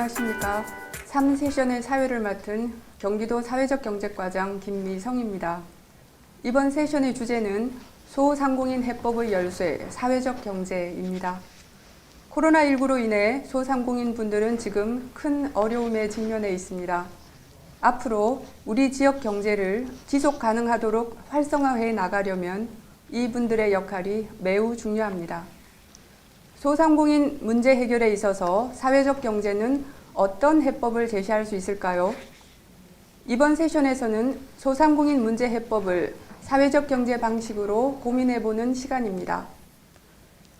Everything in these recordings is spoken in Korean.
안녕하십니까. 3세션의 사회를 맡은 경기도 사회적경제과장 김미성입니다. 이번 세션의 주제는 소상공인 해법의 열쇠, 사회적 경제입니다. 코로나19로 인해 소상공인 분들은 지금 큰 어려움에 직면해 있습니다. 앞으로 우리 지역 경제를 지속 가능하도록 활성화해 나가려면 이분들의 역할이 매우 중요합니다. 소상공인 문제 해결에 있어서 사회적 경제는 어떤 해법을 제시할 수 있을까요? 이번 세션에서는 소상공인 문제 해법을 사회적 경제 방식으로 고민해보는 시간입니다.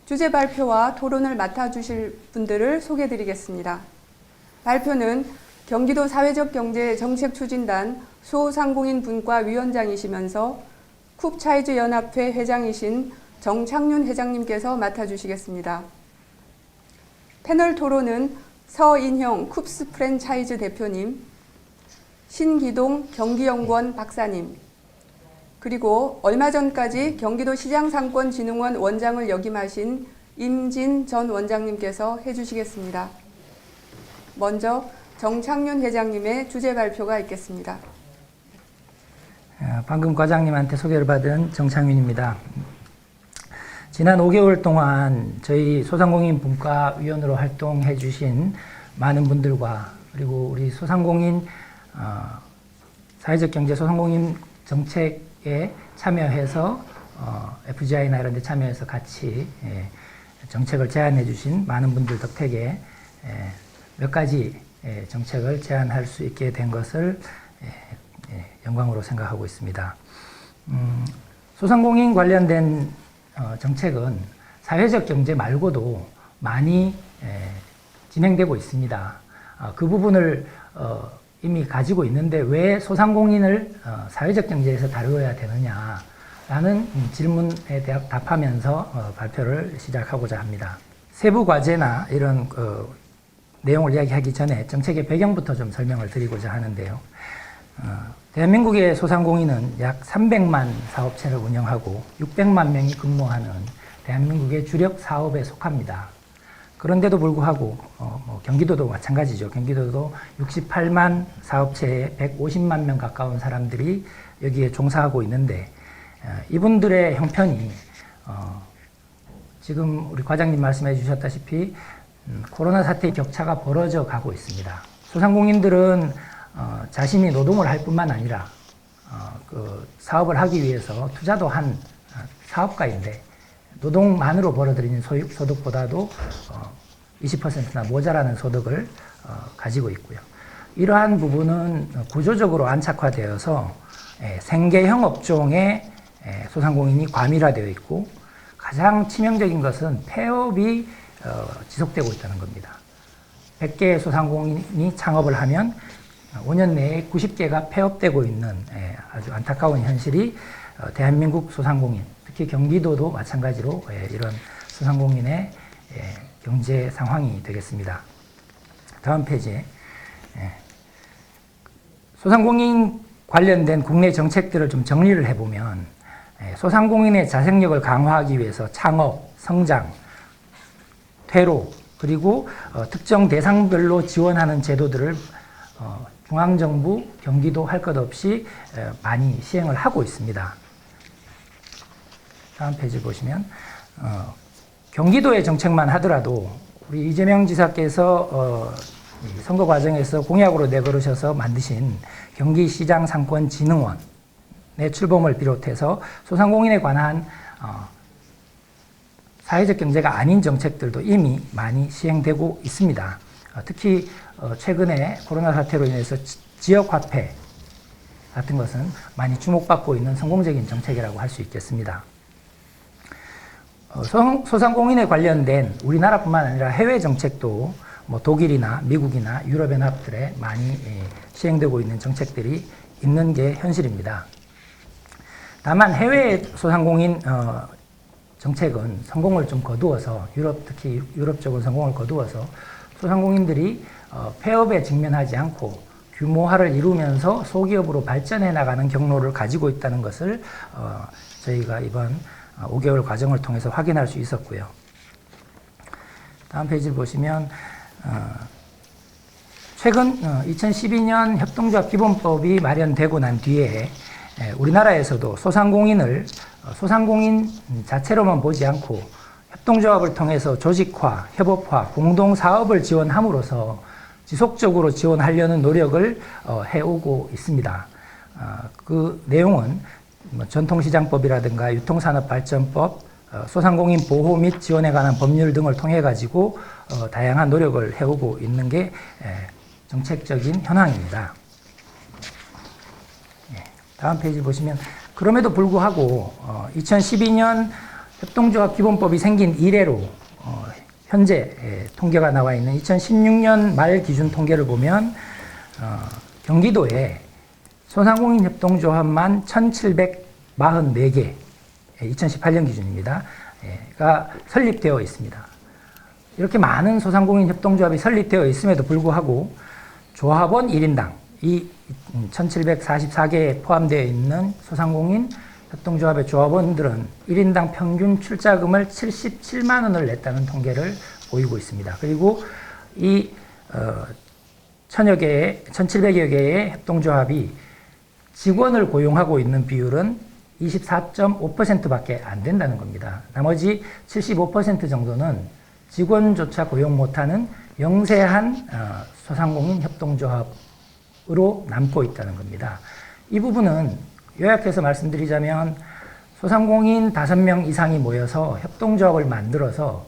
주제 발표와 토론을 맡아주실 분들을 소개해드리겠습니다. 발표는 경기도 사회적 경제 정책 추진단 소상공인 분과 위원장이시면서 쿱차이즈 연합회 회장이신 정창윤 회장님께서 맡아주시겠습니다. 패널 토론은 서인형 쿱스 프랜차이즈 대표님, 신기동 경기연구원 박사님, 그리고 얼마 전까지 경기도 시장상권진흥원 원장을 역임하신 임진 전 원장님께서 해주시겠습니다. 먼저 정창윤 회장님의 주제 발표가 있겠습니다. 방금 과장님한테 소개를 받은 정창윤입니다. 지난 5개월 동안 저희 소상공인 분과위원으로 활동해 주신 많은 분들과 그리고 우리 소상공인 사회적 경제 소상공인 정책에 참여해서 FGI나 이런 데 참여해서 같이 정책을 제안해 주신 많은 분들 덕택에 몇 가지 정책을 제안할 수 있게 된 것을 영광으로 생각하고 있습니다. 소상공인 관련된 정책은 사회적 경제 말고도 많이 진행되고 있습니다. 그 부분을 이미 가지고 있는데 왜 소상공인을 사회적 경제에서 다루어야 되느냐라는 질문에 답하면서 발표를 시작하고자 합니다. 세부 과제나 이런 내용을 이야기하기 전에 정책의 배경부터 좀 설명을 드리고자 하는데요. 대한민국의 소상공인은 약 300만 사업체를 운영하고 600만 명이 근무하는 대한민국의 주력 사업에 속합니다. 그런데도 불구하고 경기도도 마찬가지죠. 경기도도 68만 사업체에 150만 명 가까운 사람들이 여기에 종사하고 있는데 이분들의 형편이 지금 우리 과장님 말씀해 주셨다시피 코로나 사태의 격차가 벌어져 가고 있습니다. 소상공인들은 자신이 노동을 할 뿐만 아니라 그 사업을 하기 위해서 투자도 한 사업가인데 노동만으로 벌어들이는 소득보다도 20%나 모자라는 소득을 가지고 있고요. 이러한 부분은 구조적으로 안착화되어서 생계형 업종에 소상공인이 과밀화되어 있고 가장 치명적인 것은 폐업이 지속되고 있다는 겁니다. 100개의 소상공인이 창업을 하면 5년 내에 90개가 폐업되고 있는 아주 안타까운 현실이 대한민국 소상공인, 특히 경기도도 마찬가지로 이런 소상공인의 경제 상황이 되겠습니다. 다음 페이지. 소상공인 관련된 국내 정책들을 좀 정리를 해보면 소상공인의 자생력을 강화하기 위해서 창업, 성장, 퇴로, 그리고 특정 대상별로 지원하는 제도들을 중앙정부, 경기도 할 것 없이 많이 시행을 하고 있습니다. 다음 페이지 보시면 경기도의 정책만 하더라도 우리 이재명 지사께서 선거 과정에서 공약으로 내걸으셔서 만드신 경기시장상권진흥원의 출범을 비롯해서 소상공인에 관한 사회적 경제가 아닌 정책들도 이미 많이 시행되고 있습니다. 특히 최근에 코로나 사태로 인해서 지역화폐 같은 것은 많이 주목받고 있는 성공적인 정책이라고 할 수 있겠습니다. 소상공인에 관련된 우리나라뿐만 아니라 해외 정책도 독일이나 미국이나 유럽연합들에 많이 시행되고 있는 정책들이 있는 게 현실입니다. 다만 해외 소상공인 정책은 성공을 좀 거두어서 특히 유럽 쪽은 성공을 거두어서 소상공인들이 폐업에 직면하지 않고 규모화를 이루면서 소기업으로 발전해 나가는 경로를 가지고 있다는 것을 저희가 이번 5개월 과정을 통해서 확인할 수 있었고요. 다음 페이지를 보시면 최근 2012년 협동조합 기본법이 마련되고 난 뒤에 우리나라에서도 소상공인을 소상공인 자체로만 보지 않고 협동조합을 통해서 조직화, 협업화, 공동사업을 지원함으로써 지속적으로 지원하려는 노력을 해오고 있습니다. 그 내용은 전통시장법이라든가 유통산업발전법, 소상공인 보호 및 지원에 관한 법률 등을 통해 가지고 다양한 노력을 해오고 있는 게 정책적인 현황입니다. 다음 페이지 보시면 그럼에도 불구하고 2012년 협동조합 기본법이 생긴 이래로 현재 통계가 나와 있는 2016년 말 기준 통계를 보면 경기도에 소상공인 협동조합만 1,744개 2018년 기준입니다. 가 설립되어 있습니다. 이렇게 많은 소상공인 협동조합이 설립되어 있음에도 불구하고 조합원 1인당 이 1,744개에 포함되어 있는 소상공인 협동조합의 조합원들은 1인당 평균 출자금을 77만 원을 냈다는 통계를 보이고 있습니다. 그리고 이 1,700여 개의 협동조합이 직원을 고용하고 있는 비율은 24.5%밖에 안 된다는 겁니다. 나머지 75% 정도는 직원조차 고용 못하는 영세한 소상공인 협동조합으로 남고 있다는 겁니다. 이 부분은 요약해서 말씀드리자면 소상공인 5명 이상이 모여서 협동조합을 만들어서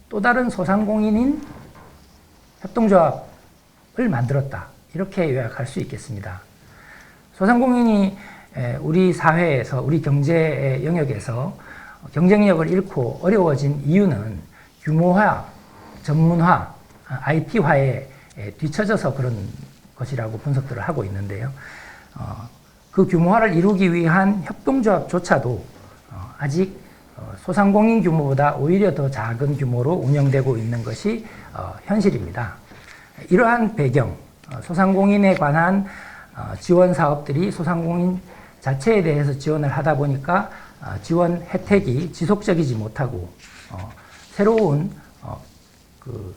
또 다른 소상공인인 협동조합을 만들었다. 이렇게 요약할 수 있겠습니다. 소상공인이 우리 사회에서, 우리 경제 영역에서 경쟁력을 잃고 어려워진 이유는 규모화, 전문화, IT화에 뒤처져서 그런 것이라고 분석들을 하고 있는데요. 그 규모화를 이루기 위한 협동조합조차도 아직 소상공인 규모보다 오히려 더 작은 규모로 운영되고 있는 것이 현실입니다. 이러한 배경, 소상공인에 관한 지원 사업들이 소상공인 자체에 대해서 지원을 하다 보니까 지원 혜택이 지속적이지 못하고 새로운 그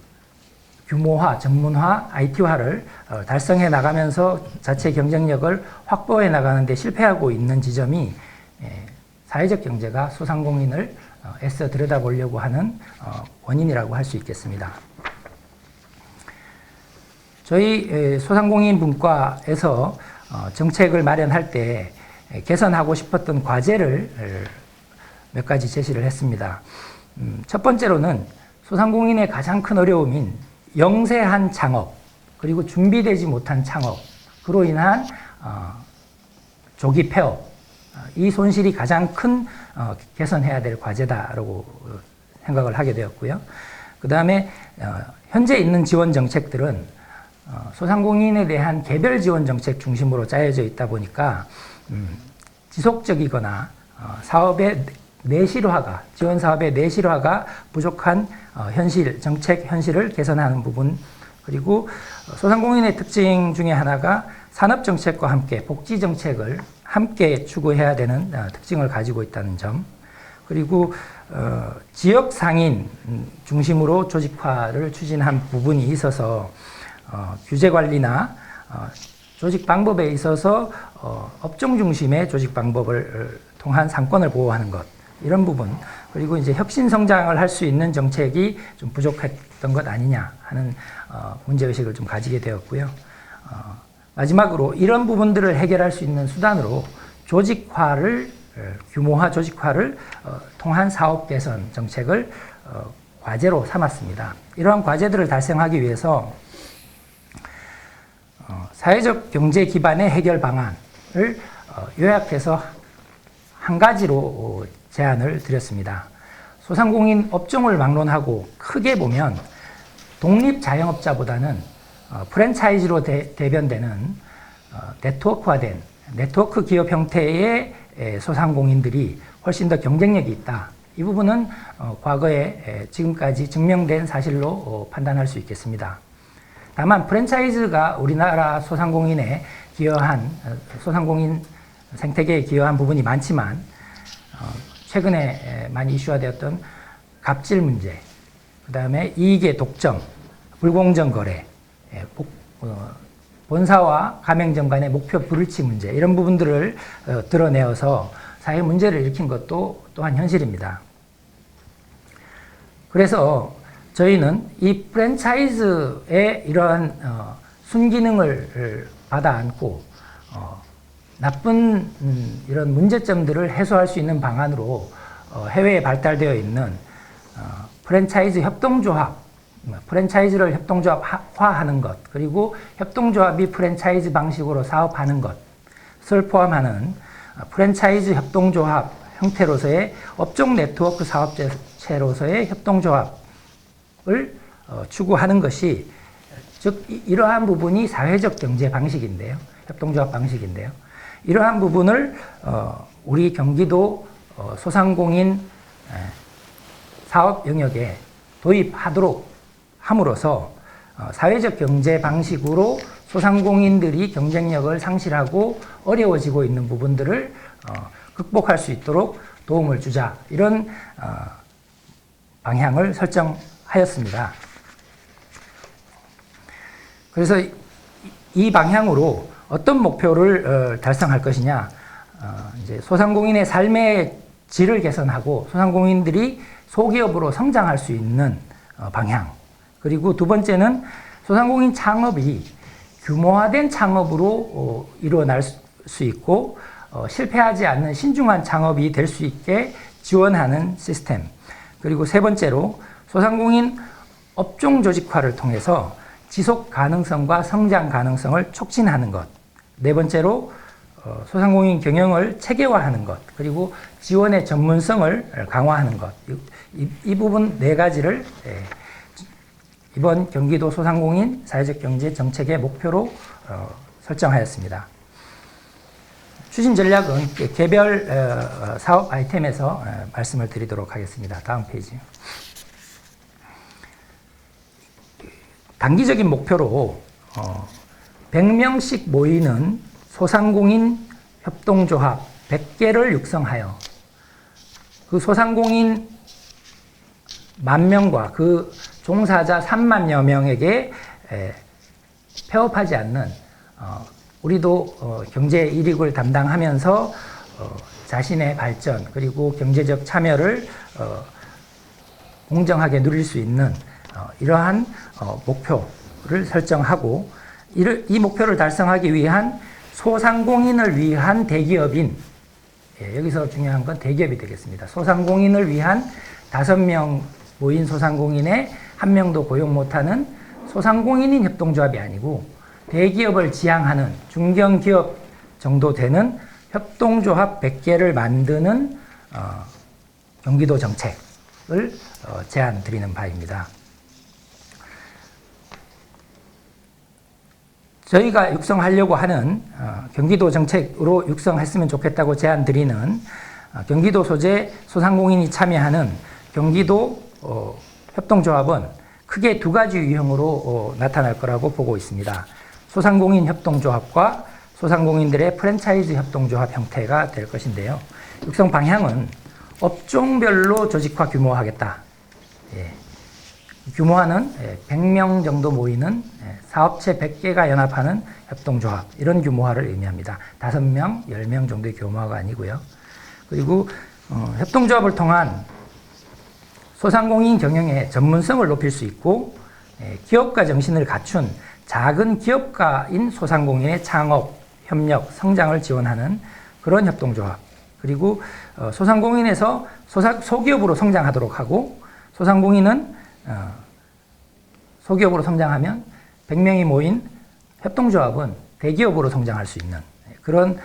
규모화, 전문화, IT화를 달성해 나가면서 자체 경쟁력을 확보해 나가는 데 실패하고 있는 지점이 사회적 경제가 소상공인을 애써 들여다보려고 하는 원인이라고 할 수 있겠습니다. 저희 소상공인 분과에서 정책을 마련할 때 개선하고 싶었던 과제를 몇 가지 제시를 했습니다. 첫 번째로는 소상공인의 가장 큰 어려움인 영세한 창업, 그리고 준비되지 못한 창업, 그로 인한 조기 폐업, 이 손실이 가장 큰 개선해야 될 과제다라고 생각을 하게 되었고요. 그 다음에 현재 있는 지원 정책들은 소상공인에 대한 개별 지원 정책 중심으로 짜여져 있다 보니까 지속적이거나 사업의 내실화가, 지원 사업의 내실화가 부족한 현실, 정책 현실을 개선하는 부분, 그리고 소상공인의 특징 중에 하나가 산업정책과 함께 복지정책을 함께 추구해야 되는 특징을 가지고 있다는 점, 그리고 지역 상인 중심으로 조직화를 추진한 부분이 있어서 규제 관리나 조직 방법에 있어서 업종 중심의 조직 방법을 통한 상권을 보호하는 것, 이런 부분, 그리고 이제 혁신 성장을 할 수 있는 정책이 좀 부족했던 것 아니냐 하는 문제의식을 좀 가지게 되었고요. 마지막으로 이런 부분들을 해결할 수 있는 수단으로 조직화를, 규모화 조직화를 통한 사업 개선 정책을 과제로 삼았습니다. 이러한 과제들을 달성하기 위해서 사회적 경제 기반의 해결 방안을 요약해서 한 가지로 제안을 드렸습니다. 소상공인 업종을 막론하고 크게 보면 독립 자영업자보다는 프랜차이즈로 대변되는 네트워크화된 네트워크 기업 형태의 소상공인들이 훨씬 더 경쟁력이 있다. 이 부분은 과거에 지금까지 증명된 사실로 판단할 수 있겠습니다. 다만 프랜차이즈가 우리나라 소상공인에 기여한, 소상공인 생태계에 기여한 부분이 많지만 최근에 많이 이슈화되었던 갑질 문제, 그 다음에 이익의 독점, 불공정 거래, 본사와 가맹점 간의 목표 불일치 문제 이런 부분들을 드러내어서 사회 문제를 일으킨 것도 또한 현실입니다. 그래서 저희는 이 프랜차이즈의 이러한 순기능을 받아 안고 나쁜 이런 문제점들을 해소할 수 있는 방안으로 해외에 발달되어 있는 프랜차이즈 협동조합, 프랜차이즈를 협동조합화하는 것, 그리고 협동조합이 프랜차이즈 방식으로 사업하는 것을 포함하는 프랜차이즈 협동조합 형태로서의 업종 네트워크 사업체로서의 협동조합을 추구하는 것이, 즉 이러한 부분이 사회적 경제 방식인데요. 협동조합 방식인데요. 이러한 부분을 우리 경기도 소상공인 사업 영역에 도입하도록 함으로써 사회적 경제 방식으로 소상공인들이 경쟁력을 상실하고 어려워지고 있는 부분들을 극복할 수 있도록 도움을 주자, 이런 방향을 설정하였습니다. 그래서 이 방향으로 어떤 목표를 달성할 것이냐, 이제 소상공인의 삶의 질을 개선하고 소상공인들이 소기업으로 성장할 수 있는 방향, 그리고 두 번째는 소상공인 창업이 규모화된 창업으로 일어날 수 있고 실패하지 않는 신중한 창업이 될 수 있게 지원하는 시스템, 그리고 세 번째로 소상공인 업종 조직화를 통해서 지속 가능성과 성장 가능성을 촉진하는 것, 네 번째로 소상공인 경영을 체계화하는 것, 그리고 지원의 전문성을 강화하는 것, 이 부분 네 가지를 이번 경기도 소상공인 사회적 경제 정책의 목표로 설정하였습니다. 추진 전략은 개별 사업 아이템에서 말씀을 드리도록 하겠습니다. 다음 페이지. 단기적인 목표로 100명씩 모이는 소상공인 협동조합 100개를 육성하여 그 소상공인 10,000명과 그 종사자 30,000여 명에게 폐업하지 않는, 우리도 경제 이익을 담당하면서 자신의 발전 그리고 경제적 참여를 공정하게 누릴 수 있는 이러한 목표를 설정하고, 이 목표를 달성하기 위한 소상공인을 위한 대기업인, 여기서 중요한 건 대기업이 되겠습니다. 소상공인을 위한 5명 모인 소상공인에 1명도 고용 못하는 소상공인인 협동조합이 아니고 대기업을 지향하는 중견기업 정도 되는 협동조합 100개를 만드는 경기도 정책을 제안 드리는 바입니다. 저희가 육성하려고 하는 경기도 정책으로 육성했으면 좋겠다고 제안 드리는 경기도 소재 소상공인이 참여하는 경기도 협동조합은 크게 두 가지 유형으로 나타날 거라고 보고 있습니다. 소상공인 협동조합과 소상공인들의 프랜차이즈 협동조합 형태가 될 것인데요. 육성 방향은 업종별로 조직화 규모화하겠다. 규모화는 100명 정도 모이는 사업체 100개가 연합하는 협동조합, 이런 규모화를 의미합니다. 5명, 10명 정도의 규모화가 아니고요. 그리고 협동조합을 통한 소상공인 경영의 전문성을 높일 수 있고 기업가 정신을 갖춘 작은 기업가인 소상공인의 창업, 협력, 성장을 지원하는 그런 협동조합, 그리고 소상공인에서 소기업으로 성장하도록 하고, 소상공인은 소기업으로 성장하면 100명이 모인 협동조합은 대기업으로 성장할 수 있는 그런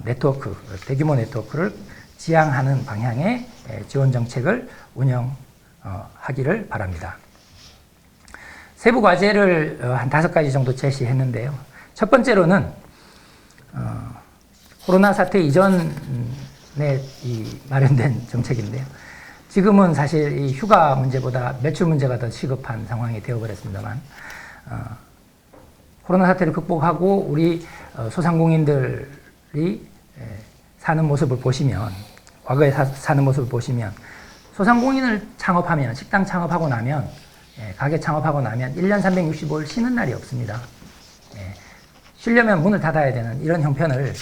네트워크, 대규모 네트워크를 지향하는 방향의 지원 정책을 운영하기를 바랍니다. 세부 과제를 한 5가지 정도 제시했는데요. 첫 번째로는 코로나 사태 이전에 마련된 정책인데요. 지금은 사실 이 휴가 문제보다 매출 문제가 더 시급한 상황이 되어버렸습니다만, 코로나 사태를 극복하고 우리 소상공인들이 사는 모습을 보시면, 과거에 사는 모습을 보시면, 소상공인을 창업하면, 식당 창업하고 나면, 가게 창업하고 나면 1년 365일 쉬는 날이 없습니다. 쉬려면 문을 닫아야 되는 이런 형편을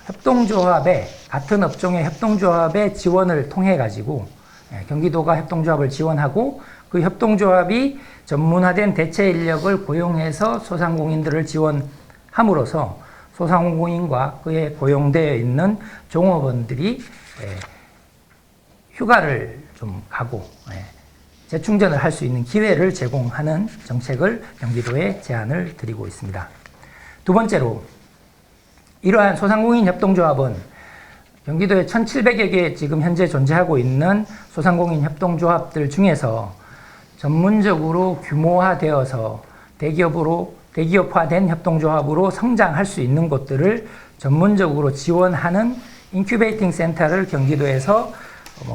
협동조합의 같은 업종의 협동조합의 지원을 통해 가지고 경기도가 협동조합을 지원하고 그 협동조합이 전문화된 대체 인력을 고용해서 소상공인들을 지원함으로써 소상공인과 그에 고용되어 있는 종업원들이 휴가를 좀 가고 재충전을 할 수 있는 기회를 제공하는 정책을 경기도에 제안을 드리고 있습니다. 두 번째로 이러한 소상공인 협동조합은 경기도에 1,700여 개 지금 현재 존재하고 있는 소상공인 협동조합들 중에서 전문적으로 규모화되어서 대기업화된 협동조합으로 성장할 수 있는 곳들을 전문적으로 지원하는 인큐베이팅 센터를 경기도에서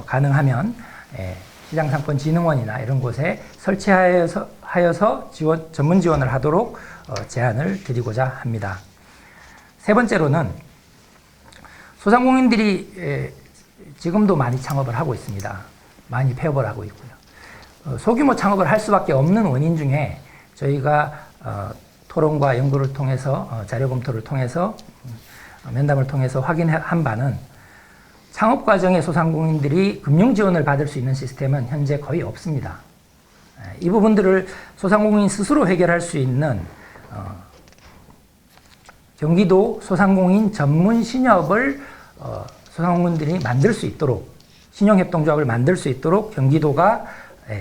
가능하면 시장상권진흥원이나 이런 곳에 설치하여서 전문 지원을 하도록 제안을 드리고자 합니다. 세 번째로는 소상공인들이 지금도 많이 창업을 하고 있습니다. 많이 폐업을 하고 있고요. 소규모 창업을 할 수밖에 없는 원인 중에 저희가 토론과 연구를 통해서 자료 검토를 통해서 면담을 통해서 확인한 바는 창업 과정에 소상공인들이 금융 지원을 받을 수 있는 시스템은 현재 거의 없습니다. 이 부분들을 소상공인 스스로 해결할 수 있는 경기도 소상공인 전문 신협을 소상공인들이 만들 수 있도록 신용협동조합을 만들 수 있도록 경기도가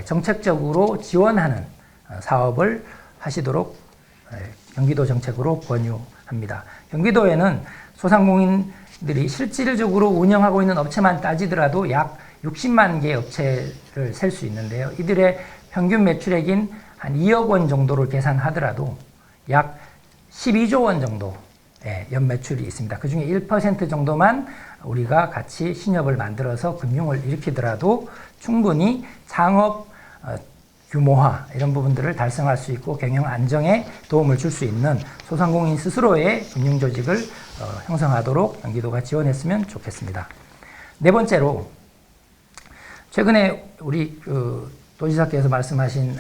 정책적으로 지원하는 사업을 하시도록 경기도 정책으로 권유합니다. 경기도에는 소상공인들이 실질적으로 운영하고 있는 업체만 따지더라도 약 60만 개의 업체를 셀 수 있는데요. 이들의 평균 매출액인 한 2억 원 정도를 계산하더라도 약 12조 원 정도 연매출이 있습니다. 그 중에 1% 정도만 우리가 같이 신협을 만들어서 금융을 일으키더라도 충분히 창업 규모화 이런 부분들을 달성할 수 있고 경영 안정에 도움을 줄 수 있는 소상공인 스스로의 금융조직을 형성하도록 경기도가 지원했으면 좋겠습니다. 네 번째로 최근에 우리 도지사께서 말씀하신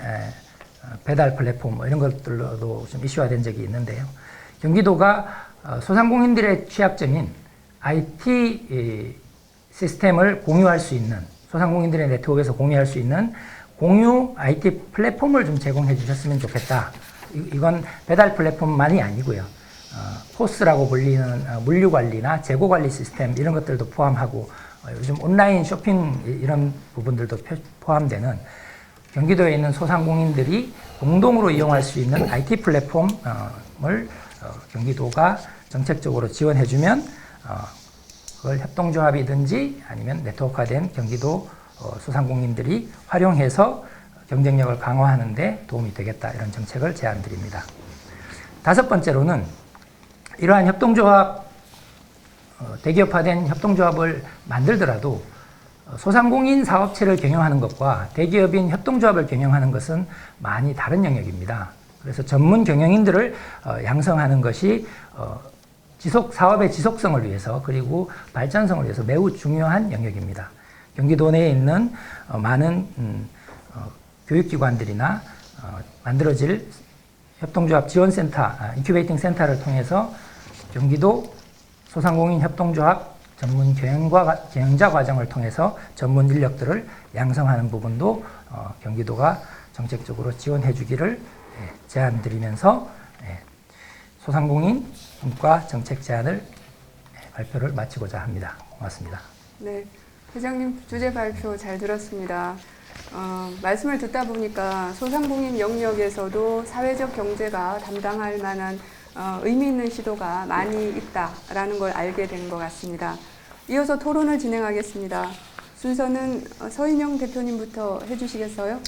배달 플랫폼 이런 것들로도 좀 이슈화된 적이 있는데요. 경기도가 소상공인들의 취약점인 IT 시스템을 공유할 수 있는 소상공인들의 네트워크에서 공유할 수 있는 공유 IT 플랫폼을 좀 제공해 주셨으면 좋겠다. 이건 배달 플랫폼만이 아니고요. 포스라고 불리는 물류 관리나 재고 관리 시스템 이런 것들도 포함하고 요즘 온라인 쇼핑 이런 부분들도 포함되는 경기도에 있는 소상공인들이 공동으로 이용할 수 있는 IT 플랫폼을 경기도가 정책적으로 지원해주면 그걸 협동조합이든지 아니면 네트워크화된 경기도 소상공인들이 활용해서 경쟁력을 강화하는 데 도움이 되겠다 이런 정책을 제안드립니다. 다섯 번째로는 이러한 협동조합 대기업화된 협동조합을 만들더라도 소상공인 사업체를 경영하는 것과 대기업인 협동조합을 경영하는 것은 많이 다른 영역입니다. 그래서 전문 경영인들을 양성하는 것이 사업의 지속성을 위해서 그리고 발전성을 위해서 매우 중요한 영역입니다. 경기도 내에 있는 많은 교육기관들이나 만들어질 협동조합 지원센터, 인큐베이팅 센터를 통해서 경기도 소상공인 협동조합 전문 경영자 과정을 통해서 전문 인력들을 양성하는 부분도 경기도가 정책적으로 지원해 주기를 제안드리면서 소상공인 분과 정책 제안을 발표를 마치고자 합니다. 고맙습니다. 네, 회장님 주제 발표 잘 들었습니다. 말씀을 듣다 보니까 소상공인 영역에서도 사회적 경제가 담당할 만한 의미 있는 시도가 많이 있다라는 걸 알게 된 것 같습니다. 이어서 토론을 진행하겠습니다. 순서는 서인영 대표님부터 해주시겠어요?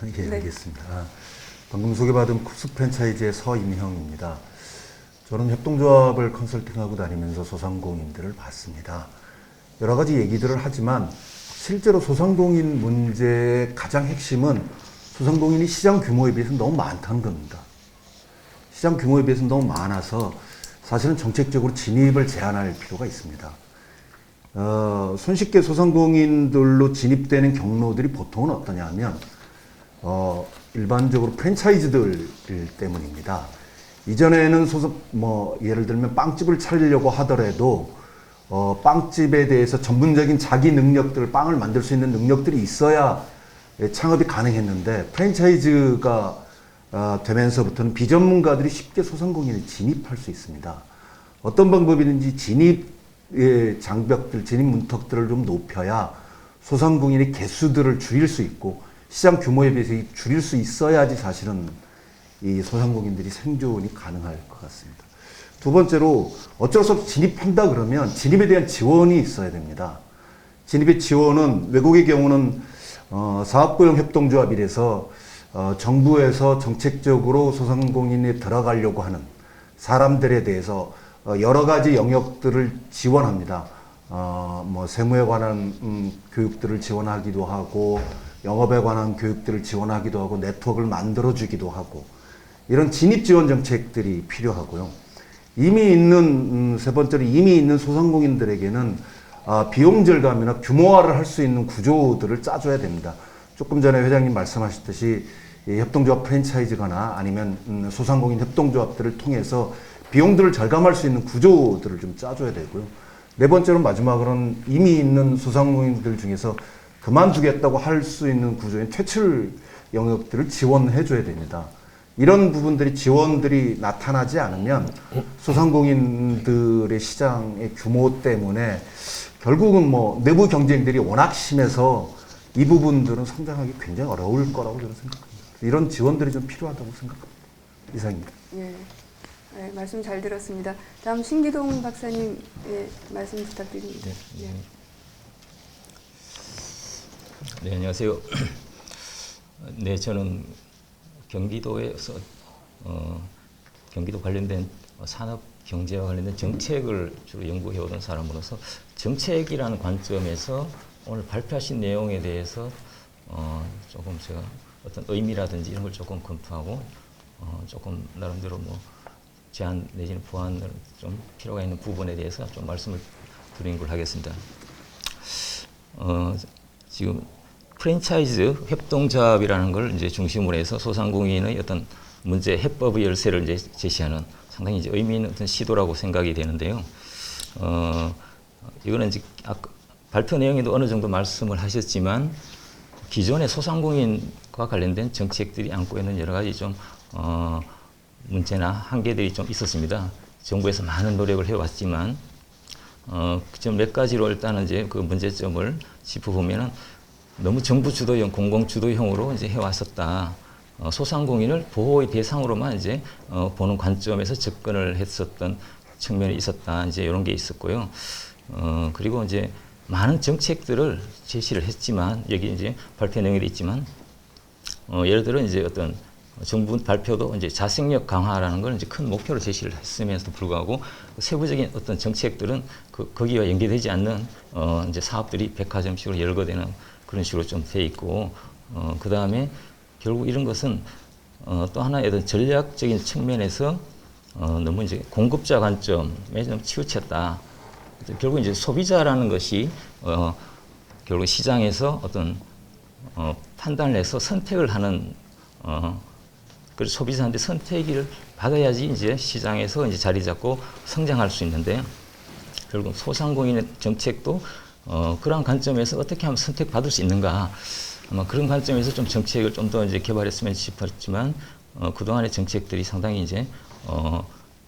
예, 네. 알겠습니다. 방금 소개받은 쿱스 프랜차이즈의 서임형입니다. 저는 협동조합을 컨설팅하고 다니면서 소상공인들을 봤습니다. 여러 가지 얘기들을 하지만 실제로 소상공인 문제의 가장 핵심은 소상공인이 시장 규모에 비해서 너무 많다는 겁니다. 시장 규모에 비해서 너무 많아서 사실은 정책적으로 진입을 제한할 필요가 있습니다. 손쉽게 소상공인들로 진입되는 경로들이 보통은 어떠냐 하면 일반적으로 프랜차이즈들 때문입니다. 이전에는 예를 들면 빵집을 차리려고 하더라도 빵집에 대해서 전문적인 자기 능력들, 빵을 만들 수 있는 능력들이 있어야 창업이 가능했는데 프랜차이즈가 되면서부터는 비전문가들이 쉽게 소상공인에 진입할 수 있습니다. 어떤 방법이든지 진입의 장벽들, 진입 문턱들을 좀 높여야 소상공인의 개수들을 줄일 수 있고 시장 규모에 비해서 줄일 수 있어야지 사실은 이 소상공인들이 생존이 가능할 것 같습니다. 두 번째로 어쩔 수 없이 진입한다 그러면 진입에 대한 지원이 있어야 됩니다. 진입의 지원은 외국의 경우는 사업고용 협동조합이라서 정부에서 정책적으로 소상공인에 들어가려고 하는 사람들에 대해서 여러 가지 영역들을 지원합니다. 세무에 관한 교육들을 지원하기도 하고 영업에 관한 교육들을 지원하기도 하고 네트워크를 만들어주기도 하고 이런 진입 지원 정책들이 필요하고요. 세 번째로 이미 있는 소상공인들에게는 비용 절감이나 규모화를 할 수 있는 구조들을 짜줘야 됩니다. 조금 전에 회장님 말씀하셨듯이 협동조합 프랜차이즈거나 아니면 소상공인 협동조합들을 통해서 비용들을 절감할 수 있는 구조들을 좀 짜줘야 되고요. 네 번째로 마지막으로는 이미 있는 소상공인들 중에서 그만두겠다고 할 수 있는 구조인 퇴출 영역들을 지원해줘야 됩니다. 이런 부분들이 지원들이 나타나지 않으면 소상공인들의 시장의 규모 때문에 결국은 내부 경쟁들이 워낙 심해서 이 부분들은 성장하기 굉장히 어려울 거라고 저는 생각합니다. 이런 지원들이 좀 필요하다고 생각합니다. 이상입니다. 예. 네, 말씀 잘 들었습니다. 다음 신기동 박사님 말씀 부탁드립니다. 네, 예. 네, 안녕하세요. 네, 저는 경기도에서 경기도 관련된 산업 경제와 관련된 정책을 주로 연구해 오던 사람으로서 정책이라는 관점에서 오늘 발표하신 내용에 대해서 조금 제가 어떤 의미라든지 이런 걸 조금 검토하고 조금 나름대로 제안 내지는 보완을 좀 필요가 있는 부분에 대해서 좀 말씀을 드리는 걸 하겠습니다. 지금 프랜차이즈 협동조합이라는 걸 이제 중심으로 해서 소상공인의 어떤 문제 해법의 열쇠를 이제 제시하는 상당히 이제 의미 있는 어떤 시도라고 생각이 되는데요. 이거는 이제 아까 발표 내용에도 어느 정도 말씀을 하셨지만 기존의 소상공인과 관련된 정책들이 안고 있는 여러 가지 좀 문제나 한계들이 좀 있었습니다. 정부에서 많은 노력을 해왔지만 좀 몇 가지로 일단은 이제 그 문제점을 짚어보면은 너무 정부 주도형, 공공 주도형으로 이제 해왔었다. 소상공인을 보호의 대상으로만 이제 보는 관점에서 접근을 했었던 측면이 있었다. 이제 이런 게 있었고요. 그리고 이제 많은 정책들을 제시를 했지만 여기 이제 발표 내용이 있지만 예를 들어 이제 어떤 정부 발표도 이제 자생력 강화라는 걸 이제 큰 목표로 제시를 했음에도 불구하고 세부적인 어떤 정책들은 거기와 연계되지 않는 이제 사업들이 백화점식으로 열거되는 그런 식으로 좀 돼 있고 그 다음에 결국 이런 것은 또 하나의 어떤 전략적인 측면에서 너무 이제 공급자 관점에 좀 치우쳤다. 결국 이제 소비자라는 것이 결국 시장에서 어떤 판단을 해서 선택을 하는 그 소비자한테 선택을 받아야지 이제 시장에서 이제 자리 잡고 성장할 수 있는데 결국 소상공인의 정책도 그러한 관점에서 어떻게 하면 선택받을 수 있는가 아마 그런 관점에서 좀 정책을 좀 더 이제 개발했으면 싶었지만 그동안의 정책들이 상당히 이제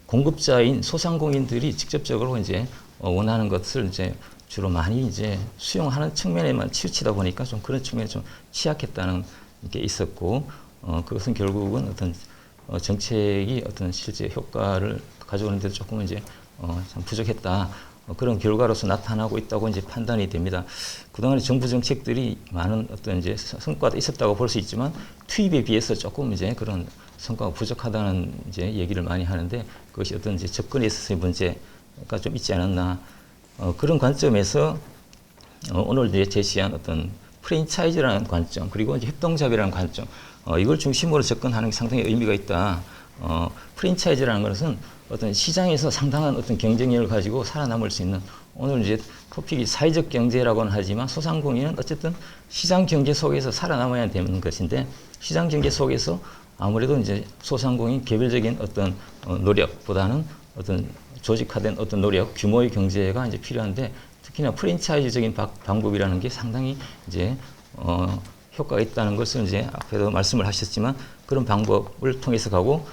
공급자인 소상공인들이 직접적으로 이제 원하는 것을 이제 주로 많이 이제 수용하는 측면에만 치우치다 보니까 좀 그런 측면에 좀 취약했다는 게 있었고 그것은 결국은 어떤 정책이 어떤 실제 효과를 가져오는 데도 조금 이제 참 부족했다. 그런 결과로서 나타나고 있다고 이제 판단이 됩니다. 그동안의 정부 정책들이 많은 어떤 이제 성과도 있었다고 볼 수 있지만 투입에 비해서 조금 이제 그런 성과가 부족하다는 이제 얘기를 많이 하는데 그것이 어떤 이제 접근에 있어서의 문제가 좀 있지 않았나. 그런 관점에서 오늘 이제 제시한 어떤 프랜차이즈라는 관점 그리고 이제 협동조합이라는 관점 이걸 중심으로 접근하는 게 상당히 의미가 있다. 프랜차이즈라는 것은 어떤 시장에서 상당한 어떤 경쟁력을 가지고 살아남을 수 있는 오늘 이제 토픽이 사회적 경제라고는 하지만 소상공인은 어쨌든 시장 경제 속에서 살아남아야 되는 것인데 시장 경제 속에서 아무래도 이제 소상공인 개별적인 어떤 노력보다는 어떤 조직화된 어떤 노력, 규모의 경제가 이제 필요한데 특히나 프랜차이즈적인 방법이라는 게 상당히 이제 효과가 있다는 것을 이제 앞에도 말씀을 하셨지만 그런 방법을 통해서 가고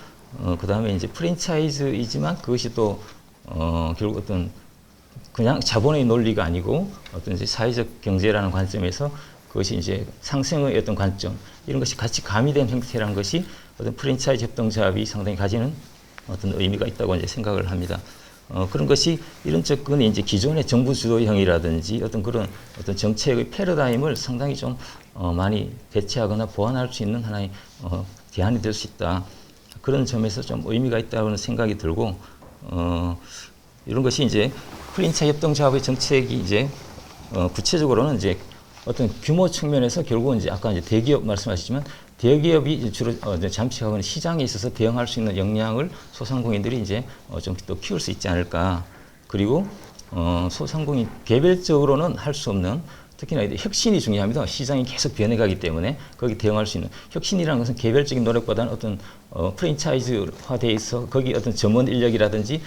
그 다음에 이제 프랜차이즈이지만 그것이 또 결국 어떤 그냥 자본의 논리가 아니고 어떤 이제 사회적 경제라는 관점에서 그것이 이제 상생의 어떤 관점 이런 것이 같이 가미된 형태라는 것이 어떤 프랜차이즈 협동조합이 상당히 가지는 어떤 의미가 있다고 이제 생각을 합니다. 그런 것이 이런 접근이 이제 기존의 정부 주도형이라든지 어떤 그런 어떤 정책의 패러다임을 상당히 좀 많이 대체하거나 보완할 수 있는 하나의 대안이 될 수 있다. 그런 점에서 좀 의미가 있다는 생각이 들고 이런 것이 이제 프랜차이즈 협동조합의 정책이 이제 구체적으로는 이제 어떤 규모 측면에서 결국은 이제 아까 이제 대기업 말씀하셨지만 대기업이 주로 잠식하고는 시장에 있어서 대응할 수 있는 역량을 소상공인들이 이제 좀 더 키울 수 있지 않을까. 그리고 소상공인 개별적으로는 할 수 없는 특히나 혁신이 중요합니다. 시장이 계속 변해가기 때문에 거기 대응할 수 있는 혁신이라는 것은 개별적인 노력보다는 어떤 프랜차이즈화돼 있어 거기 어떤 전문 인력이라든지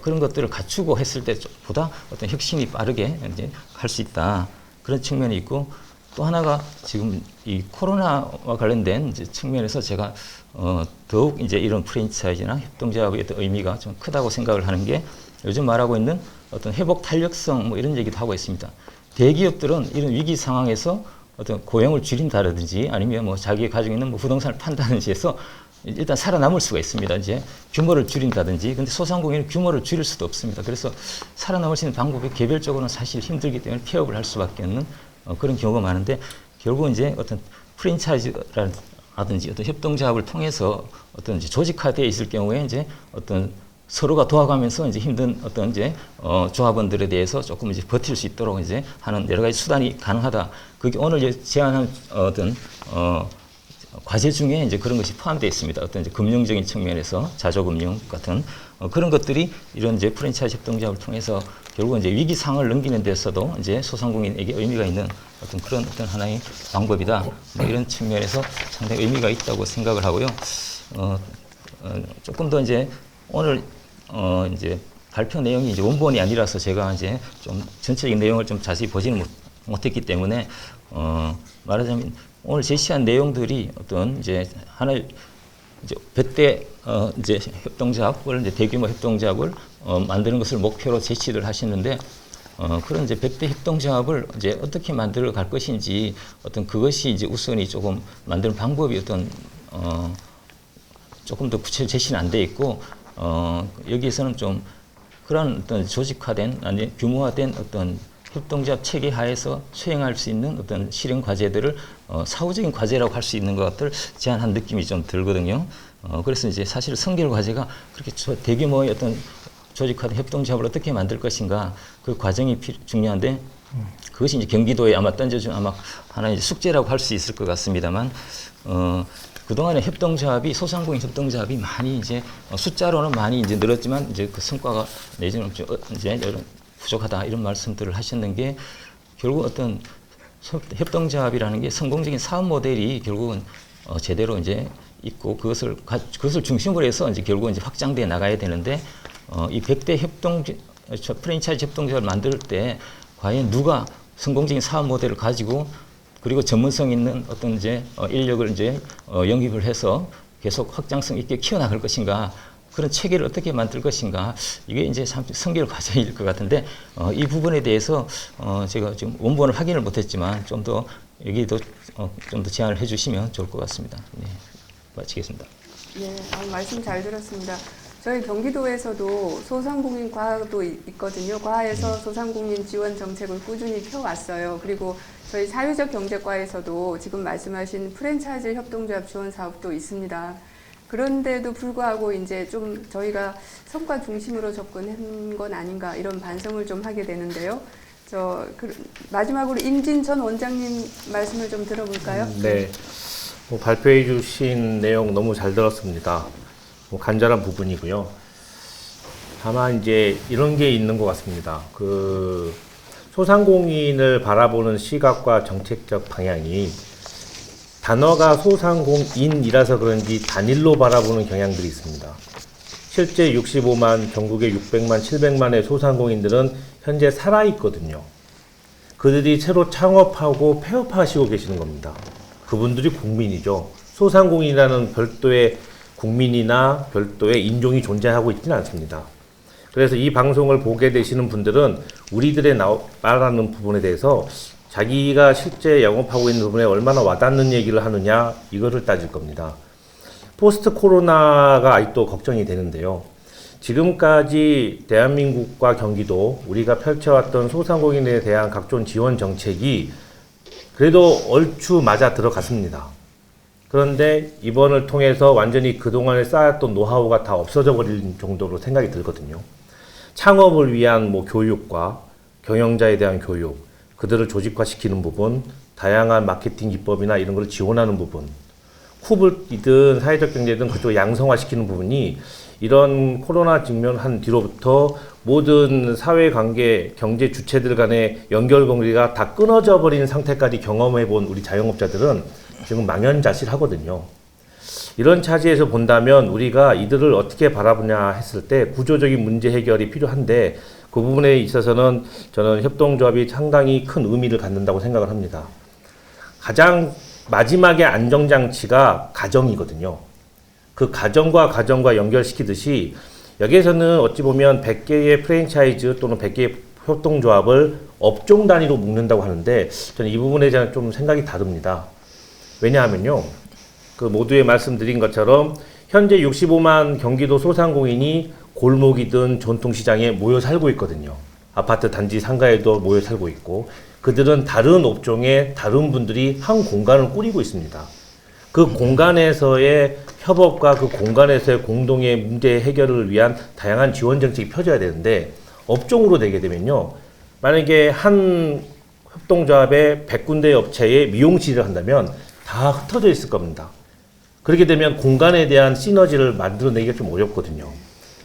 그런 것들을 갖추고 했을 때보다 어떤 혁신이 빠르게 이제 할 수 있다. 그런 측면이 있고 또 하나가 지금 이 코로나와 관련된 이제 측면에서 제가 더욱 이제 이런 프랜차이즈나 협동조합의 어떤 의미가 좀 크다고 생각을 하는 게 요즘 말하고 있는 어떤 회복 탄력성 뭐 이런 얘기도 하고 있습니다. 대기업들은 이런 위기 상황에서 어떤 고용을 줄인다든지 아니면 뭐 자기 가지고 있는 뭐 부동산을 판다든지 해서 일단 살아남을 수가 있습니다. 이제 규모를 줄인다든지. 근데 소상공인은 규모를 줄일 수도 없습니다. 그래서 살아남을 수 있는 방법이 개별적으로는 사실 힘들기 때문에 폐업을 할 수밖에 없는 그런 경우가 많은데 결국은 이제 어떤 프랜차이즈라든지 어떤 협동조합을 통해서 어떤 이제 조직화되어 있을 경우에 이제 어떤 서로가 도와가면서 이제 힘든 어떤 이제 조합원들에 대해서 조금 이제 버틸 수 있도록 이제 하는 여러 가지 수단이 가능하다. 그게 오늘 제안한 어떤 과제 중에 이제 그런 것이 포함되어 있습니다. 어떤 이제 금융적인 측면에서 자조금융 같은 그런 것들이 이런 이제 프랜차이즈 협동조합을 통해서 결국 이제 위기 상황을 넘기는 데서도 이제 소상공인에게 의미가 있는 어떤 그런 어떤 하나의 방법이다. 뭐 이런 측면에서 상당히 의미가 있다고 생각을 하고요. 조금 더 이제 오늘 이제 발표 내용이 이제 원본이 아니라서 제가 이제 좀 전체적인 내용을 좀 자세히 보지는 못했기 때문에 말하자면 오늘 제시한 내용들이 어떤 이제 하나의 이제 100대 이제 협동조합을 이제 대규모 협동조합을 만드는 것을 목표로 제시를 하시는데 그런 이제 100대 협동조합을 이제 어떻게 만들어 갈 것인지 어떤 그것이 이제 우선이 조금 만드는 방법이 어떤 조금 더 구체적 제시는 안 돼 있고 여기에서는 좀 그런 어떤 조직화된 아니 규모화된 어떤 협동조합 체계 하에서 수행할 수 있는 어떤 실행 과제들을 사후적인 과제라고 할 수 있는 것들 제안한 느낌이 좀 들거든요. 그래서 이제 사실 선결 과제가 그렇게 대규모의 어떤 조직화된 협동조합을 어떻게 만들 것인가 그 과정이 중요한데 그것이 이제 경기도에 아마 던져준 아마 하나의 숙제라고 할 수 있을 것 같습니다만 그동안에 협동조합이 소상공인 협동조합이 많이 이제 숫자로는 많이 이제 늘었지만 이제 그 성과가 내지는 이제 부족하다 이런 말씀들을 하셨는 게 결국 어떤 협동조합이라는 게 성공적인 사업 모델이 결국은 제대로 이제 있고 그것을 중심으로 해서 이제 결국은 이제 확장돼 나가야 되는데 이 100대 프랜차이즈 협동조합을 만들 때 과연 누가 성공적인 사업 모델을 가지고 그리고 전문성 있는 어떤 이제 인력을 이제 영입을 해서 계속 확장성 있게 키워나갈 것인가 그런 체계를 어떻게 만들 것인가 이게 이제 참 선결 과제일 것 같은데 이 부분에 대해서 제가 지금 원본을 확인을 못했지만 좀 더 여기도 좀 더 제안을 해주시면 좋을 것 같습니다. 네, 마치겠습니다. 네, 말씀 잘 들었습니다. 저희 경기도에서도 소상공인 과도 있거든요. 과에서 소상공인 지원 정책을 꾸준히 펴왔어요. 그리고 저희 사회적 경제과에서도 지금 말씀하신 프랜차이즈 협동조합 지원 사업도 있습니다. 그런데도 불구하고 이제 좀 저희가 성과 중심으로 접근한 건 아닌가 이런 반성을 좀 하게 되는데요. 마지막으로 임진 전 원장님 말씀을 좀 들어볼까요? 네, 발표해 주신 내용 너무 잘 들었습니다. 간절한 부분이고요. 다만 이제 이런 게 있는 것 같습니다. 소상공인을 바라보는 시각과 정책적 방향이 단어가 소상공인이라서 그런지 단일로 바라보는 경향들이 있습니다. 실제 65만, 전국의 600만, 700만의 소상공인들은 현재 살아있거든요. 그들이 새로 창업하고 폐업하시고 계시는 겁니다. 그분들이 국민이죠. 소상공인이라는 별도의 국민이나 별도의 인종이 존재하고 있지는 않습니다. 그래서 이 방송을 보게 되시는 분들은 우리들의 말하는 부분에 대해서 자기가 실제 영업하고 있는 부분에 얼마나 와닿는 얘기를 하느냐, 이거를 따질 겁니다. 포스트 코로나가 아직도 걱정이 되는데요. 지금까지 대한민국과 경기도, 우리가 펼쳐왔던 소상공인에 대한 각종 지원 정책이 그래도 얼추 맞아 들어갔습니다. 그런데 이번을 통해서 완전히 그동안에 쌓았던 노하우가 다 없어져 버릴 정도로 생각이 들거든요. 창업을 위한 교육과 경영자에 대한 교육, 그들을 조직화시키는 부분, 다양한 마케팅 기법이나 이런 걸 지원하는 부분, 쿱이든 사회적 경제든 그쪽 양성화시키는 부분이 이런 코로나 직면한 뒤로부터 모든 사회관계, 경제 주체들 간의 연결고리가 다 끊어져 버린 상태까지 경험해 본 우리 자영업자들은 지금 망연자실하거든요. 이런 차지에서 본다면 우리가 이들을 어떻게 바라보냐 했을 때 구조적인 문제 해결이 필요한데, 그 부분에 있어서는 저는 협동조합이 상당히 큰 의미를 갖는다고 생각을 합니다. 가장 마지막의 안정장치가 가정이거든요. 그 가정과 연결시키듯이 여기에서는 어찌 보면 100개의 프랜차이즈 또는 100개의 협동조합을 업종 단위로 묶는다고 하는데, 저는 이 부분에 대한 좀 생각이 다릅니다. 왜냐하면요, 그 모두에 말씀드린 것처럼 현재 65만 경기도 소상공인이 골목이든 전통시장에 모여 살고 있거든요. 아파트 단지 상가에도 모여 살고 있고, 그들은 다른 업종의 다른 분들이 한 공간을 꾸리고 있습니다. 그 공간에서의 협업과 그 공간에서의 공동의 문제 해결을 위한 다양한 지원 정책이 펴져야 되는데, 업종으로 되게 되면요, 만약에 한 협동조합의 100군데 업체에 미용실을 한다면 다 흩어져 있을 겁니다. 그렇게 되면 공간에 대한 시너지를 만들어내기가 좀 어렵거든요.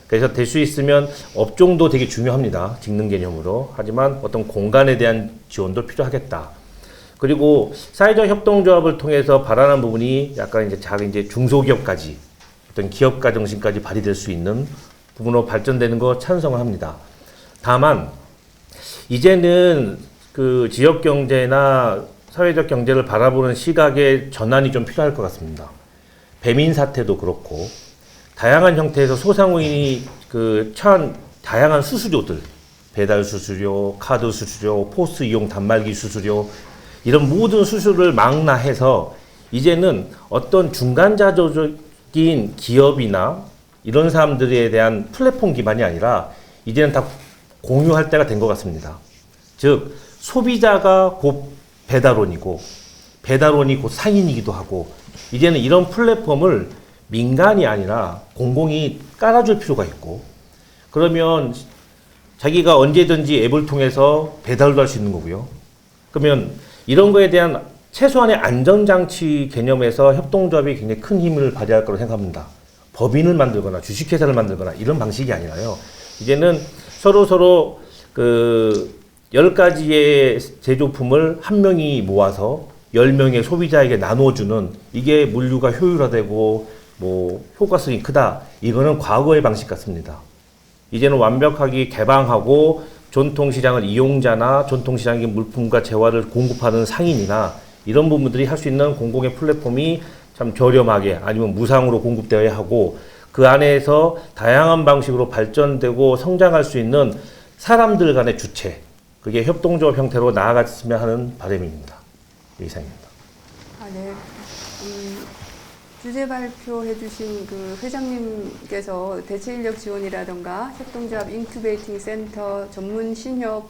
그래서 될 수 있으면 업종도 되게 중요합니다. 직능 개념으로. 하지만 어떤 공간에 대한 지원도 필요하겠다. 그리고 사회적 협동조합을 통해서 바라는 부분이 약간 이제 중소기업까지 어떤 기업가 정신까지 발휘될 수 있는 부분으로 발전되는 거 찬성을 합니다. 다만 이제는 그 지역 경제나 사회적 경제를 바라보는 시각의 전환이 좀 필요할 것 같습니다. 배민 사태도 그렇고 다양한 형태에서 소상공인이 처한 다양한 수수료들, 배달 수수료, 카드 수수료, 포스 이용 단말기 수수료, 이런 모든 수수료를 망라해서 이제는 어떤 중간자조적인 기업이나 이런 사람들에 대한 플랫폼 기반이 아니라 이제는 다 공유할 때가 된 것 같습니다. 즉 소비자가 곧 배달원이고 배달원이 곧 상인이기도 하고, 이제는 이런 플랫폼을 민간이 아니라 공공이 깔아줄 필요가 있고, 그러면 자기가 언제든지 앱을 통해서 배달도 할 수 있는 거고요. 그러면 이런 거에 대한 최소한의 안전장치 개념에서 협동조합이 굉장히 큰 힘을 발휘할 거라고 생각합니다. 법인을 만들거나 주식회사를 만들거나 이런 방식이 아니라요. 이제는 서로 10가지의 제조품을 한 명이 모아서 10명의 소비자에게 나눠주는, 이게 물류가 효율화되고 효과성이 크다. 이거는 과거의 방식 같습니다. 이제는 완벽하게 개방하고 전통시장을 이용자나 전통시장의 물품과 재화를 공급하는 상인이나 이런 부분들이 할 수 있는 공공의 플랫폼이 참 저렴하게 아니면 무상으로 공급되어야 하고, 그 안에서 다양한 방식으로 발전되고 성장할 수 있는 사람들 간의 주체, 그게 협동조합 형태로 나아갔으면 하는 바람입니다. 이상입니다. 네. 주제 발표해 주신 그 회장님께서 대체 인력 지원이라던가 협동조합 인큐베이팅 센터, 전문 신협,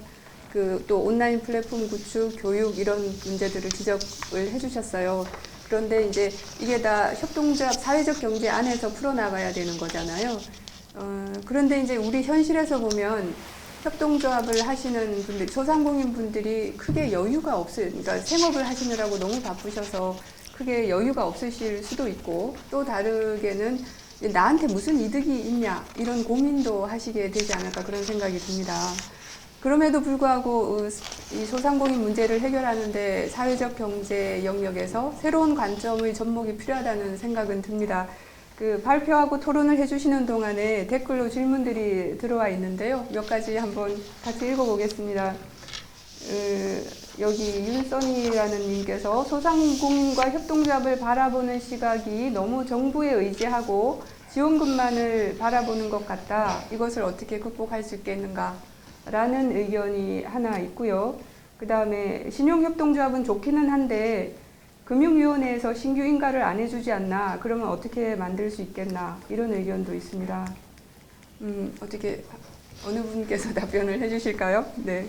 또 온라인 플랫폼 구축, 교육 이런 문제들을 지적을 해 주셨어요. 그런데 이제 이게 다 협동조합 사회적 경제 안에서 풀어나가야 되는 거잖아요. 그런데 이제 우리 현실에서 보면 협동조합을 하시는 분들, 소상공인 분들이 크게 여유가 없어요. 그러니까 생업을 하시느라고 너무 바쁘셔서 크게 여유가 없으실 수도 있고, 또 다르게는 나한테 무슨 이득이 있냐 이런 고민도 하시게 되지 않을까 그런 생각이 듭니다. 그럼에도 불구하고 이 소상공인 문제를 해결하는데 사회적 경제 영역에서 새로운 관점의 접목이 필요하다는 생각은 듭니다. 그 발표하고 토론을 해주시는 동안에 댓글로 질문들이 들어와 있는데요. 몇 가지 한번 같이 읽어보겠습니다. 여기 윤써니라는 님께서 소상공인과 협동조합을 바라보는 시각이 너무 정부에 의지하고 지원금만을 바라보는 것 같다. 이것을 어떻게 극복할 수 있겠는가? 라는 의견이 하나 있고요. 그 다음에 신용협동조합은 좋기는 한데 금융위원회에서 신규 인가를 안 해주지 않나? 그러면 어떻게 만들 수 있겠나? 이런 의견도 있습니다. 어떻게 어느 분께서 답변을 해주실까요? 네.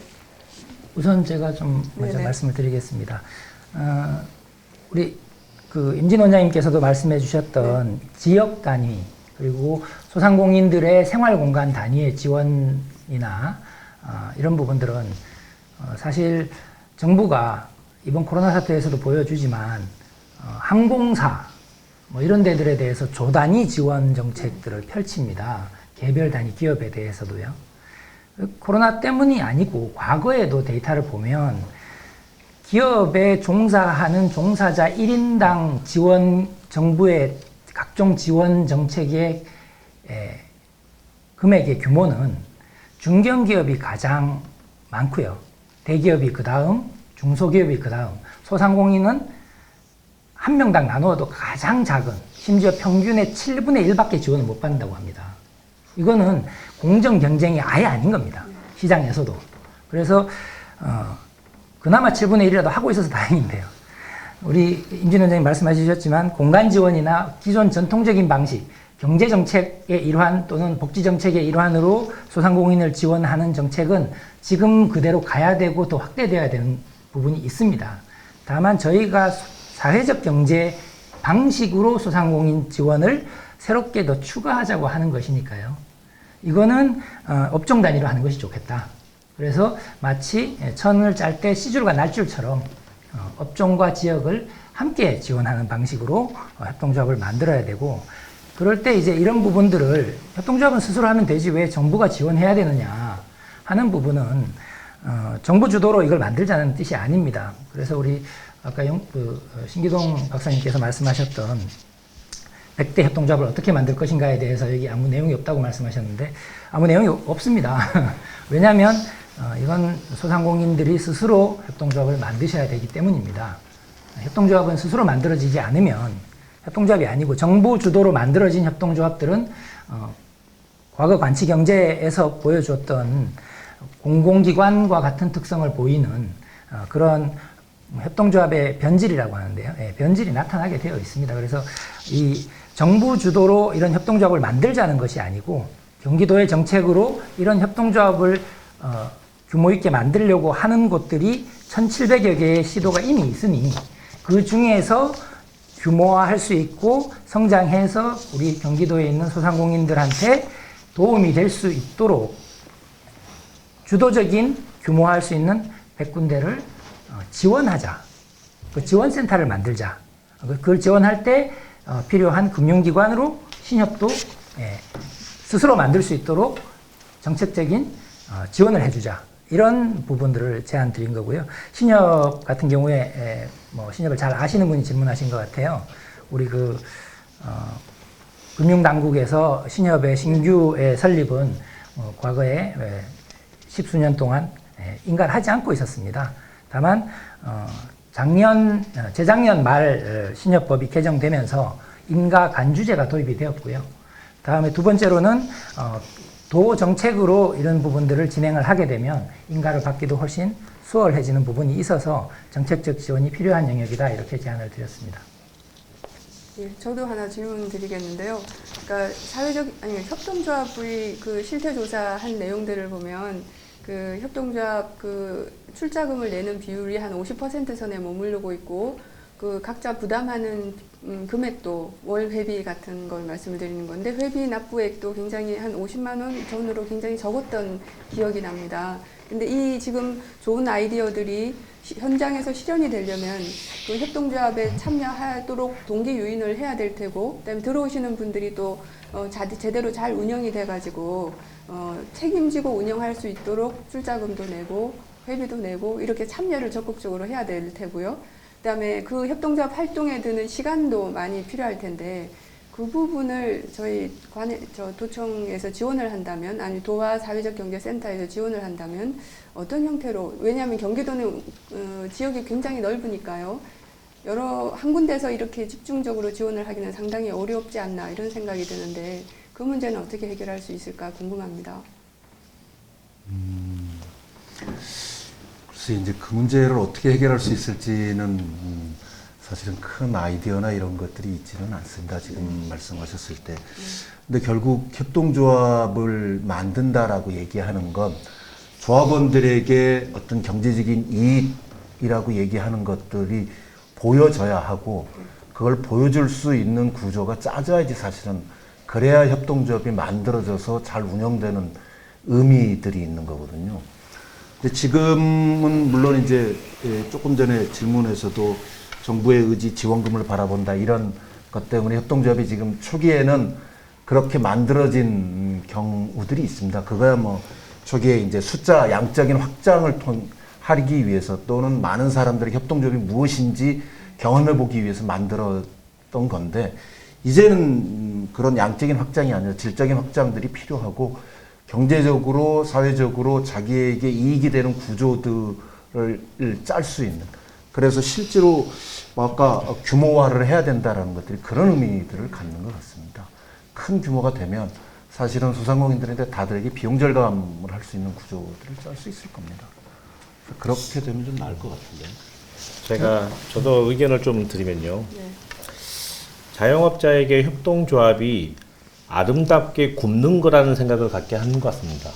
우선 제가 좀 먼저 네네. 말씀을 드리겠습니다. 우리 그 임진 원장님께서도 말씀해 주셨던 지역 단위 그리고 소상공인들의 생활 공간 단위의 지원이나 이런 부분들은 사실 정부가 이번 코로나 사태에서도 보여주지만 항공사 뭐 이런 데들에 대해서 조 단위 지원 정책들을 펼칩니다. 개별 단위 기업에 대해서도요. 코로나 때문이 아니고 과거에도 데이터를 보면 기업에 종사하는 종사자 1인당 지원, 정부의 각종 지원 정책의 금액의 규모는 중견기업이 가장 많고요. 대기업이 그 다음, 중소기업이 그 다음, 소상공인은 한 명당 나누어도 가장 작은, 심지어 평균의 7분의 1밖에 지원을 못 받는다고 합니다. 이거는 공정 경쟁이 아예 아닌 겁니다. 시장에서도. 그래서 그나마 7분의 1이라도 하고 있어서 다행인데요. 우리 임진 원장님 말씀하셨지만 공간 지원이나 기존 전통적인 방식, 경제 정책의 일환 또는 복지 정책의 일환으로 소상공인을 지원하는 정책은 지금 그대로 가야 되고 더 확대돼야 되는 부분이 있습니다. 다만 저희가 사회적 경제 방식으로 소상공인 지원을 새롭게 더 추가하자고 하는 것이니까요. 이거는 업종 단위로 하는 것이 좋겠다. 그래서 마치 천을 짤 때 시줄과 날줄처럼 업종과 지역을 함께 지원하는 방식으로 협동조합을 만들어야 되고, 그럴 때 이제 이런 부분들을 협동조합은 스스로 하면 되지 왜 정부가 지원해야 되느냐 하는 부분은 정부 주도로 이걸 만들자는 뜻이 아닙니다. 그래서 우리 아까 신기동 박사님께서 말씀하셨던 100대 협동조합을 어떻게 만들 것인가에 대해서 여기 아무 내용이 없다고 말씀하셨는데 아무 내용이 없습니다. 왜냐하면 이건 소상공인들이 스스로 협동조합을 만드셔야 되기 때문입니다. 협동조합은 스스로 만들어지지 않으면 협동조합이 아니고 정부 주도로 만들어진 협동조합들은 과거 관치경제에서 보여줬던 공공기관과 같은 특성을 보이는 그런 협동조합의 변질이라고 하는데요. 변질이 나타나게 되어 있습니다. 그래서 이 정부 주도로 이런 협동조합을 만들자는 것이 아니고 경기도의 정책으로 이런 협동조합을 규모 있게 만들려고 하는 곳들이 1,700여 개의 시도가 이미 있으니 그 중에서 규모화할 수 있고 성장해서 우리 경기도에 있는 소상공인들한테 도움이 될 수 있도록 주도적인 규모화할 수 있는 100군데를 지원하자. 그 지원센터를 만들자. 그걸 지원할 때 필요한 금융기관으로 신협도 스스로 만들 수 있도록 정책적인 지원을 해주자. 이런 부분들을 제안 드린 거고요. 신협 같은 경우에 신협을 잘 아시는 분이 질문하신 것 같아요. 우리 금융당국에서 신협의 신규의 설립은 과거에 10수년 동안 인가를 하지 않고 있었습니다. 다만 재작년 말 신협법이 개정되면서 인가 간주제가 도입이 되었고요. 다음에 두 번째로는 도 정책으로 이런 부분들을 진행을 하게 되면 인가를 받기도 훨씬 수월해지는 부분이 있어서 정책적 지원이 필요한 영역이다 이렇게 제안을 드렸습니다. 예, 저도 하나 질문 드리겠는데요. 그러니까 협동조합의 그 실태 조사한 내용들을 보면 그 협동조합 그 출자금을 내는 비율이 한 50% 선에 머무르고 있고 그 각자 부담하는 금액도 월 회비 같은 걸 말씀을 드리는 건데 회비 납부액도 굉장히 한 50만 원 전후로 굉장히 적었던 기억이 납니다. 근데 이 지금 좋은 아이디어들이 현장에서 실현이 되려면 그 협동조합에 참여하도록 동기 유인을 해야 될 테고, 그다음에 들어오시는 분들이 또 제대로 잘 운영이 돼가지고 책임지고 운영할 수 있도록 출자금도 내고 회비도 내고 이렇게 참여를 적극적으로 해야 될 테고요. 그다음에 그 협동조합 활동에 드는 시간도 많이 필요할 텐데 그 부분을 저희 도청에서 지원을 한다면, 아니 도와 사회적 경제센터에서 지원을 한다면 어떤 형태로, 왜냐하면 경기도는 지역이 굉장히 넓으니까요. 한 군데서 이렇게 집중적으로 지원을 하기는 상당히 어렵지 않나 이런 생각이 드는데 그 문제는 어떻게 해결할 수 있을까 궁금합니다. 글쎄 이제 그 문제를 어떻게 해결할 수 있을지는 사실은 큰 아이디어나 이런 것들이 있지는 않습니다. 지금 말씀하셨을 때. 근데 결국 협동조합을 만든다라고 얘기하는 건 조합원들에게 어떤 경제적인 이익이라고 얘기하는 것들이 보여져야 하고, 그걸 보여줄 수 있는 구조가 짜져야지 사실은, 그래야 협동조합이 만들어져서 잘 운영되는 의미들이 있는 거거든요. 근데 지금은 물론 이제 조금 전에 질문에서도 정부의 의지, 지원금을 바라본다 이런 것 때문에 협동조합이 지금 초기에는 그렇게 만들어진 경우들이 있습니다. 그거야 뭐 초기에 이제 숫자 양적인 확장을 하기 위해서, 또는 많은 사람들이 협동조합이 무엇인지 경험해 보기 위해서 만들었던 건데, 이제는 그런 양적인 확장이 아니라 질적인 확장들이 필요하고, 경제적으로 사회적으로 자기에게 이익이 되는 구조들을 짤 수 있는, 그래서 실제로 아까 규모화를 해야 된다라는 것들이 그런 의미들을 갖는 것 같습니다. 큰 규모가 되면 사실은 소상공인들한테 다들에게 비용 절감을 할 수 있는 구조들을 짤 수 있을 겁니다. 그렇게 되면 좀 나을 것 같은데. 저도 의견을 좀 드리면요. 네. 자영업자에게 협동조합이 아름답게 굽는 거라는 생각을 갖게 하는 것 같습니다.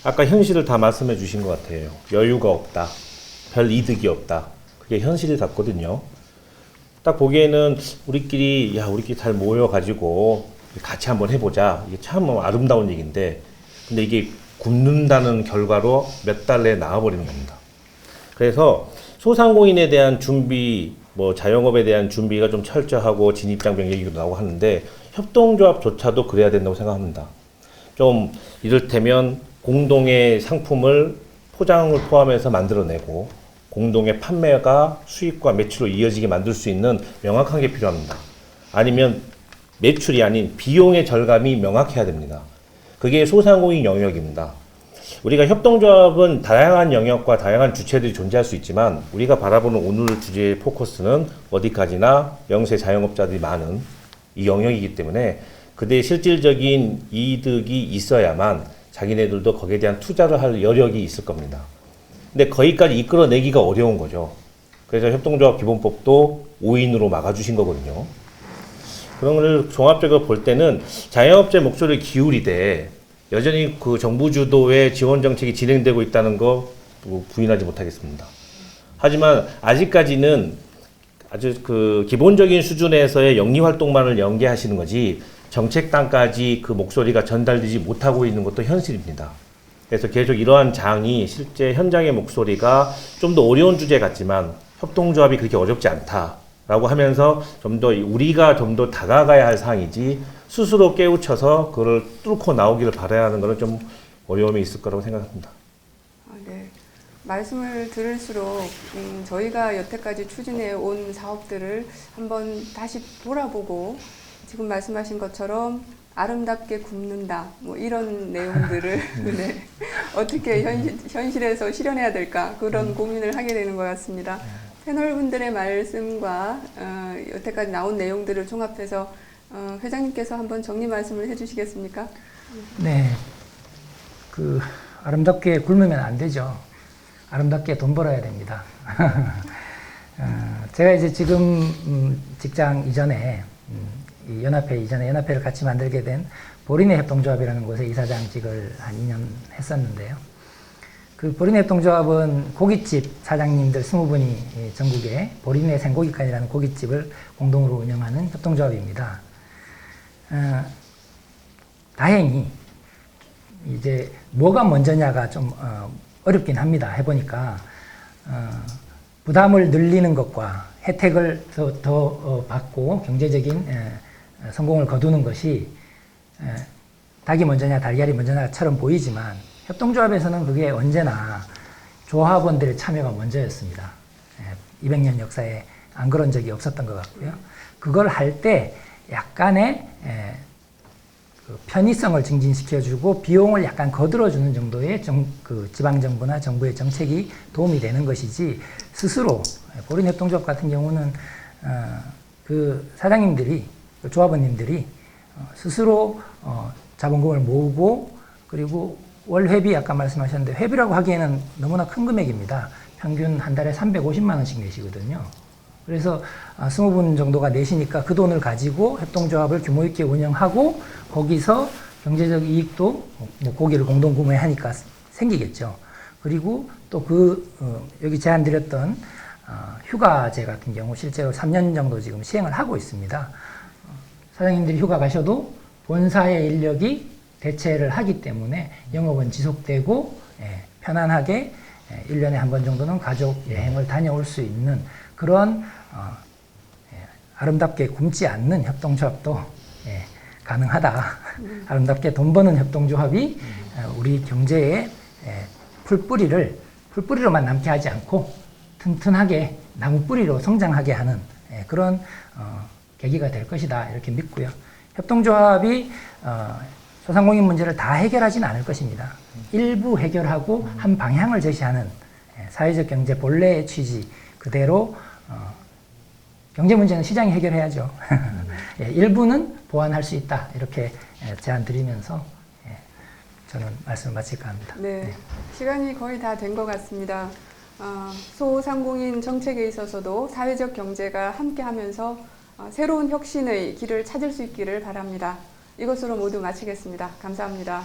아까 현실을 다 말씀해 주신 것 같아요. 여유가 없다. 별 이득이 없다. 그게 현실 같거든요. 딱 보기에는 우리끼리 잘 모여가지고 같이 한번 해보자. 이게 참 아름다운 얘기인데, 근데 이게 굽는다는 결과로 몇 달 내에 나와버리는 겁니다. 그래서 소상공인에 대한 준비, 자영업에 대한 준비가 좀 철저하고 진입장벽 얘기도 나오고 하는데, 협동조합조차도 그래야 된다고 생각합니다. 좀 이를테면 공동의 상품을 포장을 포함해서 만들어내고 공동의 판매가 수익과 매출로 이어지게 만들 수 있는 명확한 게 필요합니다. 아니면 매출이 아닌 비용의 절감이 명확해야 됩니다. 그게 소상공인 영역입니다. 우리가 협동조합은 다양한 영역과 다양한 주체들이 존재할 수 있지만, 우리가 바라보는 오늘 주제의 포커스는 어디까지나 영세 자영업자들이 많은 이 영역이기 때문에 그대의 실질적인 이득이 있어야만 자기네들도 거기에 대한 투자를 할 여력이 있을 겁니다. 근데 거기까지 이끌어내기가 어려운 거죠. 그래서 협동조합 기본법도 5인으로 막아주신 거거든요. 그런 걸 종합적으로 볼 때는 자영업자의 목소리를 기울이되 여전히 그 정부 주도의 지원 정책이 진행되고 있다는 거 부인하지 못하겠습니다. 하지만 아직까지는 아주 그 기본적인 수준에서의 영리 활동만을 연계하시는 거지, 정책단까지 그 목소리가 전달되지 못하고 있는 것도 현실입니다. 그래서 계속 이러한 장이 실제 현장의 목소리가 좀 더 어려운 주제 같지만 협동조합이 그렇게 어렵지 않다라고 하면서 우리가 좀 더 다가가야 할 사항이지, 스스로 깨우쳐서 그걸 뚫고 나오기를 바라야 하는 것은 좀 어려움이 있을 거라고 생각합니다. 네. 말씀을 들을수록 저희가 여태까지 추진해 온 사업들을 한번 다시 돌아보고, 지금 말씀하신 것처럼 아름답게 굽는다, 이런 내용들을 네, 어떻게 현실에서 실현해야 될까, 그런 고민을 하게 되는 것 같습니다. 패널분들의 말씀과 여태까지 나온 내용들을 종합해서 회장님께서 한번 정리 말씀을 해주시겠습니까? 네, 아름답게 굶으면 안 되죠. 아름답게 돈 벌어야 됩니다. 제가 이제 지금 직장 이전에 이 연합회를 같이 만들게 된 보리네 협동조합이라는 곳에 이사장직을 한 2년 했었는데요. 그 보리네 협동조합은 고깃집 사장님들 20분이 전국에 보리네 생고기간이라는 고깃집을 공동으로 운영하는 협동조합입니다. 다행히 이제 뭐가 먼저냐가 좀 어렵긴 합니다. 해보니까 부담을 늘리는 것과 혜택을 더 받고 경제적인 성공을 거두는 것이 닭이 먼저냐 달걀이 먼저냐처럼 보이지만 협동조합에서는 그게 언제나 조합원들의 참여가 먼저였습니다. 200년 역사에 안 그런 적이 없었던 것 같고요. 그걸 할 때 약간의 그 편의성을 증진시켜주고 비용을 약간 거들어주는 정도의 지방정부나 정부의 정책이 도움이 되는 것이지 스스로 보린협동조합 같은 경우는 그 사장님들이 그 조합원님들이 스스로 자본금을 모으고 그리고 월 회비 아까 말씀하셨는데 회비라고 하기에는 너무나 큰 금액입니다. 평균 한 달에 350만 원씩 내시거든요. 그래서 20분 정도가 내시니까 그 돈을 가지고 협동조합을 규모 있게 운영하고 거기서 경제적 이익도 뭐 고기를 공동 구매하니까 생기겠죠. 그리고 또 여기 제안 드렸던 휴가제 같은 경우 실제로 3년 정도 지금 시행을 하고 있습니다. 사장님들이 휴가 가셔도 본사의 인력이 대체를 하기 때문에 영업은 지속되고 편안하게 1년에 한 번 정도는 가족 여행을 다녀올 수 있는 그런 아름답게 굶지 않는 협동조합도 가능하다. 아름답게 돈 버는 협동조합이 우리 경제의 풀뿌리로만 남게 하지 않고 튼튼하게 나무 뿌리로 성장하게 하는 그런 계기가 될 것이다. 이렇게 믿고요. 협동조합이 소상공인 문제를 다 해결하지는 않을 것입니다. 일부 해결하고 한 방향을 제시하는 사회적 경제 본래의 취지 그대로 경제 문제는 시장이 해결해야죠. 일부는 보완할 수 있다. 이렇게 제안 드리면서 저는 말씀을 마칠까 합니다. 네, 시간이 거의 다 된 것 같습니다. 소상공인 정책에 있어서도 사회적 경제가 함께하면서 새로운 혁신의 길을 찾을 수 있기를 바랍니다. 이것으로 모두 마치겠습니다. 감사합니다.